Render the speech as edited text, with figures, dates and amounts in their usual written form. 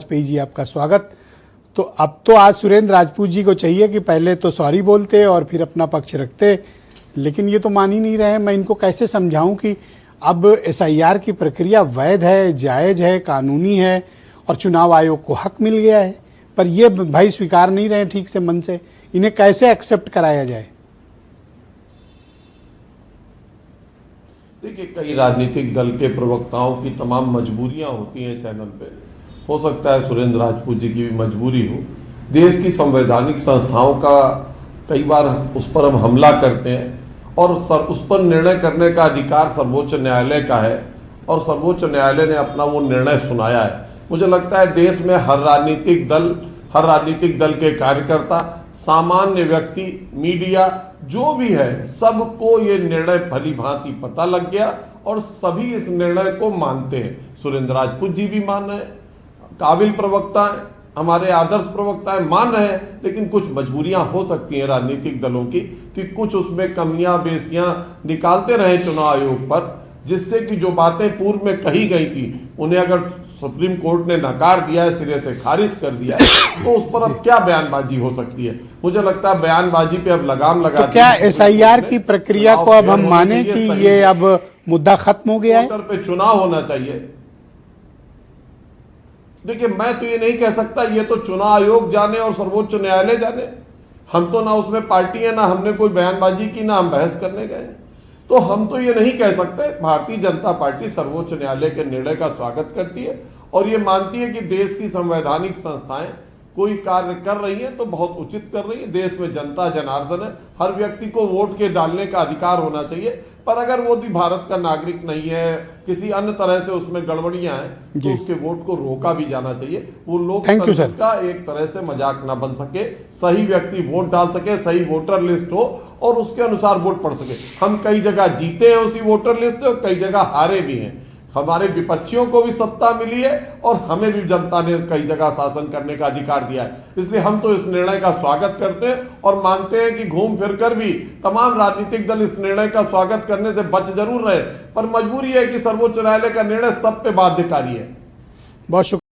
वाजपेयी जी, आपका स्वागत। तो अब तो आज सुरेंद्र राजपूत जी को चाहिए कि पहले तो सॉरी बोलते और फिर अपना पक्ष रखते, लेकिन ये तो मान ही नहीं रहे। मैं इनको कैसे समझाऊं कि अब SIR की प्रक्रिया वैध है, जायज़ है, कानूनी है और चुनाव आयोग को हक मिल गया है, पर ये भाई स्वीकार नहीं रहे ठीक से मन से। इन्हें कैसे एक्सेप्ट कराया जाए? देखिए, कई राजनीतिक दल के प्रवक्ताओं की तमाम मजबूरियां होती हैं चैनल पे। हो सकता है सुरेंद्र राजपूत जी की भी मजबूरी हो। देश की संवैधानिक संस्थाओं का कई बार उस पर हम हमला करते हैं और उस पर निर्णय करने का अधिकार सर्वोच्च न्यायालय का है और सर्वोच्च न्यायालय ने अपना वो निर्णय सुनाया है। मुझे लगता है देश में हर राजनीतिक दल के कार्यकर्ता, सामान्य व्यक्ति, मीडिया, जो भी है, सबको ये निर्णय भली भांति पता लग गया और सभी इस निर्णय को मानते हैं। सुरेंद्र राजपूत जी भी मान रहे हैं, काबिल प्रवक्ता हैं, हमारे आदर्श प्रवक्ता है, मान रहे हैं, लेकिन कुछ मजबूरियां हो सकती हैं राजनीतिक दलों की कि कुछ उसमें कमियां बेसियां निकालते रहे चुनाव आयोग पर, जिससे कि जो बातें पूर्व में कही गई थी उन्हें अगर सुप्रीम कोर्ट ने नकार दिया है, सिरे से खारिज कर दिया है, तो उस पर अब क्या बयानबाजी हो सकती है। मुझे लगता है बयानबाजी पे अब लगाम लगा। तो क्या SIR की प्रक्रिया को अब हम माने कि ये अब मुद्दा खत्म हो गया है? पे चुनाव होना चाहिए। देखिए, मैं तो ये नहीं कह सकता, ये तो चुनाव आयोग जाने और सर्वोच्च न्यायालय जाने। हम तो ना उसमें पार्टी है, ना हमने कोई बयानबाजी की, ना हम बहस करने गए। तो हम तो ये नहीं कह सकते। भारतीय जनता पार्टी सर्वोच्च न्यायालय के निर्णय का स्वागत करती है और ये मानती है कि देश की संवैधानिक संस्थाएं कोई कार्य कर रही है तो बहुत उचित कर रही है। देश में जनता जनार्दन है, हर व्यक्ति को वोट के डालने का अधिकार होना चाहिए, पर अगर वो भी भारत का नागरिक नहीं है, किसी अन्य तरह से उसमें गड़बड़ियां हैं, तो उसके वोट को रोका भी जाना चाहिए। वो लोकतंत्र का एक तरह से मजाक ना बन सके, सही व्यक्ति वोट डाल सके, सही वोटर लिस्ट हो और उसके अनुसार वोट पड़ सके। हम कई जगह जीते हैं उसी वोटर लिस्ट से और कई जगह हारे भी हैं। हमारे विपक्षियों को भी सत्ता मिली है और हमें भी जनता ने कई जगह शासन करने का अधिकार दिया है। इसलिए हम तो इस निर्णय का स्वागत करते हैं और मानते हैं कि घूम फिर कर भी तमाम राजनीतिक दल इस निर्णय का स्वागत करने से बच जरूर रहे, पर मजबूरी है कि सर्वोच्च न्यायालय का निर्णय सब पे बाध्यकारी है। बहुत शुक्रिया।